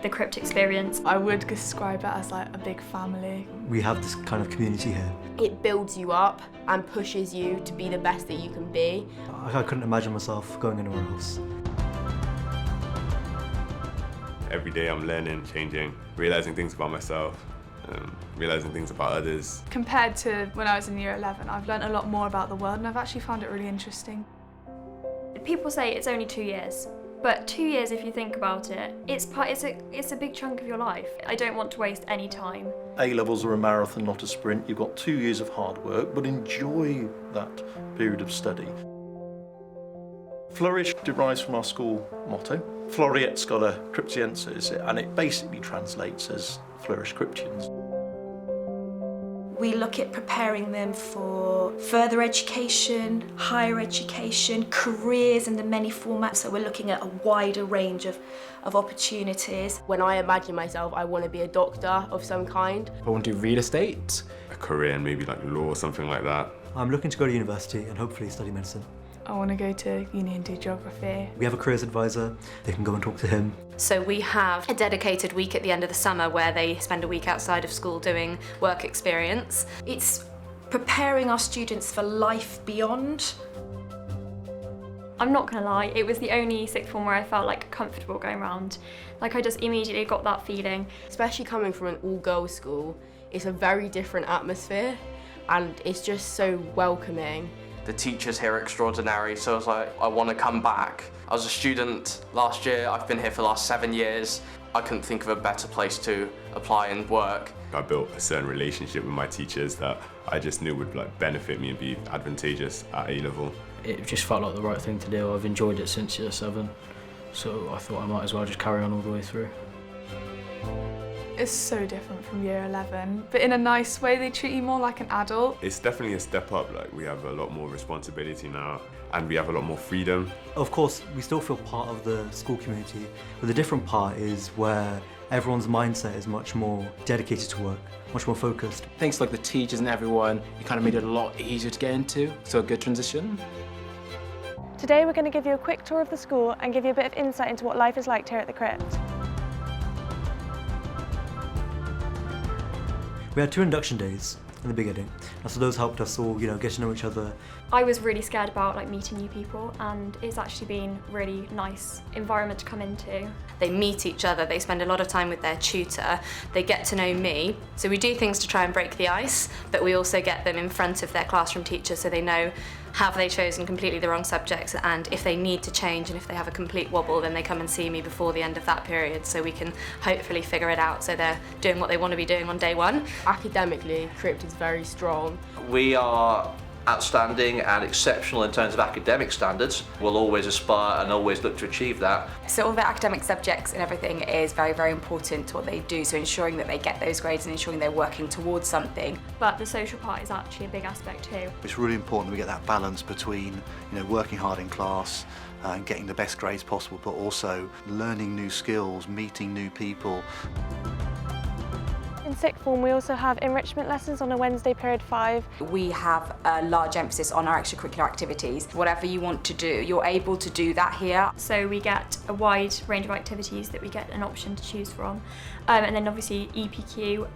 The Crypt experience. I would describe it as like a big family. We have this kind of community here. It builds you up and pushes you to be the best that you can be. I couldn't imagine myself going anywhere else. Every day I'm learning, changing, realising things about myself, realising things about others. Compared to when I was in year 11, I've learnt a lot more about the world and I've actually found it really interesting. People say it's only 2 years, but 2 years, if you think about it, it's a big chunk of your life. I don't want to waste any time. A-levels are a marathon, not a sprint. You've got 2 years of hard work, but enjoy that period of study. Flourish derives from our school motto, Floriat Scholar Cryptiensis, and it basically translates as Flourish Cryptians. We look at preparing them for further education, higher education, careers in the many formats, so we're looking at a wider range of opportunities. When I imagine myself, I want to be a doctor of some kind. I want to do real estate. A career in maybe like law or something like that. I'm looking to go to university and hopefully study medicine. I want to go to uni and do geography. We have a careers advisor, they can go and talk to him. So we have a dedicated week at the end of the summer where they spend a week outside of school doing work experience. It's preparing our students for life beyond. I'm not gonna lie, it was the only sixth form where I felt like comfortable going around. Like I just immediately got that feeling. Especially coming from an all-girls school, it's a very different atmosphere and it's just so welcoming. The teachers here are extraordinary, so I was like, I want to come back. I was a student last year, I've been here for the last 7 years. I couldn't think of a better place to apply and work. I built a certain relationship with my teachers that I just knew would like benefit me and be advantageous at A-level. It just felt like the right thing to do. I've enjoyed it since year 7, so I thought I might as well just carry on all the way through. It's so different from year 11, but in a nice way. They treat you more like an adult. It's definitely a step up, like we have a lot more responsibility now and we have a lot more freedom. Of course, we still feel part of the school community, but the different part is where everyone's mindset is much more dedicated to work, much more focused. Thanks to like the teachers and everyone, it kind of made it a lot easier to get into, so a good transition. Today we're going to give you a quick tour of the school and give you a bit of insight into what life is like here at the Crypt. We had 2 induction days in the beginning, and so those helped us all, get to know each other. I was really scared about like meeting new people, and it's actually been a really nice environment to come into. They meet each other, they spend a lot of time with their tutor, they get to know me. So we do things to try and break the ice, but we also get them in front of their classroom teacher so they know have they chosen completely the wrong subjects, and if they need to change and if they have a complete wobble, then they come and see me before the end of that period so we can hopefully figure it out so they're doing what they want to be doing on day 1. Academically, Crypt is very strong. We are outstanding and exceptional in terms of academic standards. We'll always aspire and always look to achieve that. So all the academic subjects and everything is very, very important to what they do, so ensuring that they get those grades and ensuring they're working towards something. But the social part is actually a big aspect too. It's really important that we get that balance between working hard in class and getting the best grades possible, but also learning new skills, meeting new people. In sixth form we also have enrichment lessons on a Wednesday period 5. We have a large emphasis on our extracurricular activities. Whatever you want to do, you're able to do that here. So we get a wide range of activities that we get an option to choose from. And then obviously EPQ,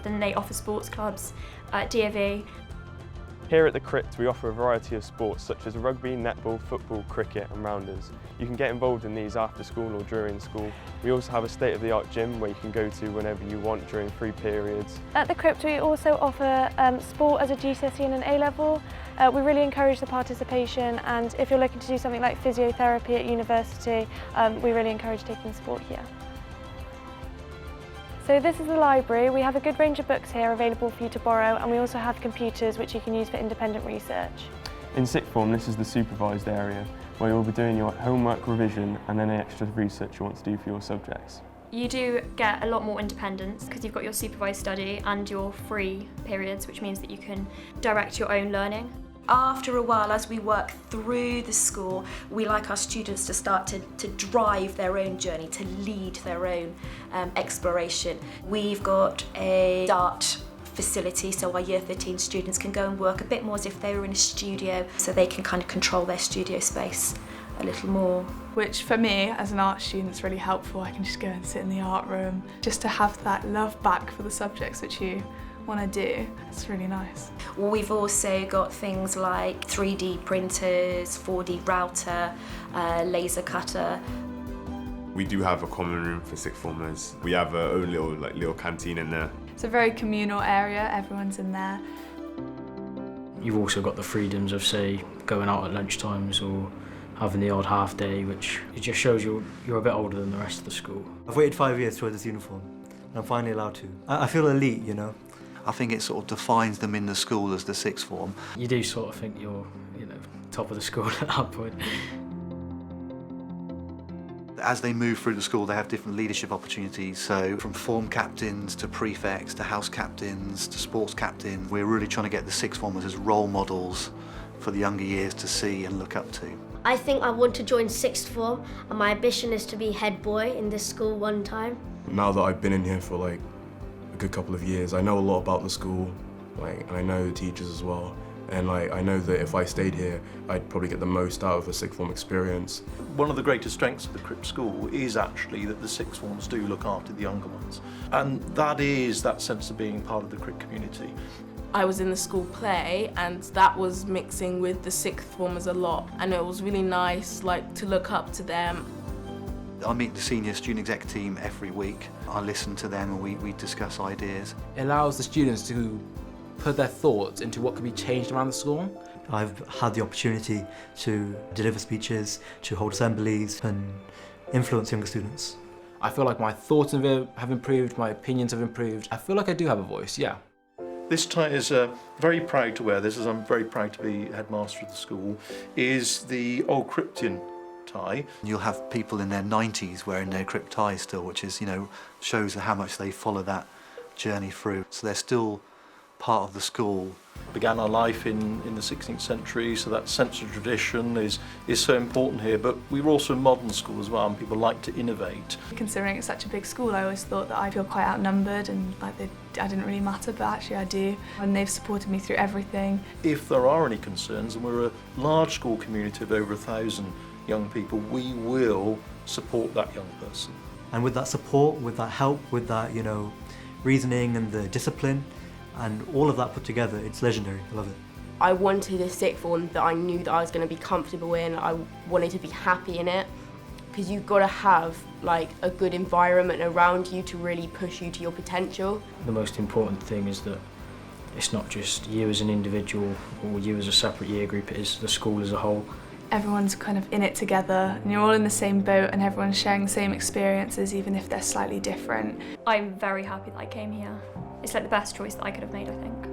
then they offer sports clubs, DAV. Here at the Crypt we offer a variety of sports such as rugby, netball, football, cricket and rounders. You can get involved in these after school or during school. We also have a state-of-the-art gym where you can go to whenever you want during free periods. At the Crypt we also offer sport as a GCSE and an A-level. We really encourage the participation, and if you're looking to do something like physiotherapy at university, we really encourage taking sport here. So this is the library. We have a good range of books here available for you to borrow, and we also have computers which you can use for independent research. In sixth form this is the supervised area where you'll be doing your homework revision and any extra research you want to do for your subjects. You do get a lot more independence because you've got your supervised study and your free periods, which means that you can direct your own learning. After a while, as we work through the school, we like our students to start to drive their own journey, to lead their own exploration. We've got a art facility, so our year 13 students can go and work a bit more as if they were in a studio, so they can kind of control their studio space a little more. which for me as an art student is really helpful. I can just go and sit in the art room just to have that love back for the subjects which you want to do. It's really nice. We've also got things like 3D printers, 4D router, laser cutter. We do have a common room for sixth formers. We have our own little canteen in there. It's a very communal area, everyone's in there. You've also got the freedoms of, say, going out at lunchtimes or having the odd half day, which it just shows you're a bit older than the rest of the school. I've waited 5 years to wear this uniform, and I'm finally allowed to. I feel elite, you know. I think it sort of defines them in the school as the sixth form. You do sort of think you're, top of the school at that point. As they move through the school, they have different leadership opportunities. So from form captains to prefects to house captains to sports captain, we're really trying to get the sixth formers as role models for the younger years to see and look up to. I think I want to join sixth form, and my ambition is to be head boy in this school one time. Now that I've been in here for a good couple of years, I know a lot about the school, and I know the teachers as well. And I know that if I stayed here, I'd probably get the most out of the sixth form experience. One of the greatest strengths of the Crypt School is actually that the sixth forms do look after the younger ones. And that is that sense of being part of the Crypt community. I was in the school play, and that was mixing with the sixth formers a lot, and it was really nice to look up to them. I meet the senior student exec team every week. I listen to them and we discuss ideas. It allows the students to put their thoughts into what could be changed around the school. I've had the opportunity to deliver speeches, to hold assemblies and influence younger students. I feel like my thoughts have improved, my opinions have improved. I feel like I do have a voice, yeah. This tie is very proud to wear this, as I'm very proud to be headmaster of the school, is the old Cryptian tie. You'll have people in their 90s wearing their Crypt ties still, which is, shows how much they follow that journey through. So they're still part of the school. Began our life in the 16th century, so that sense of tradition is so important here, but we were also a modern school as well, and people like to innovate. Considering it's such a big school, I always thought that I feel quite outnumbered and I didn't really matter, but actually I do, and they've supported me through everything. If there are any concerns, and we're a large school community of over 1,000 young people, we will support that young person. And with that support, with that help, with that, reasoning and the discipline, and all of that put together, it's legendary. I love it. I wanted a sixth form that I knew that I was going to be comfortable in. I wanted to be happy in it, because you've got to have a good environment around you to really push you to your potential. The most important thing is that it's not just you as an individual or you as a separate year group, it is the school as a whole. Everyone's kind of in it together, and you're all in the same boat, and everyone's sharing the same experiences, even if they're slightly different. I'm very happy that I came here. It's the best choice that I could have made, I think.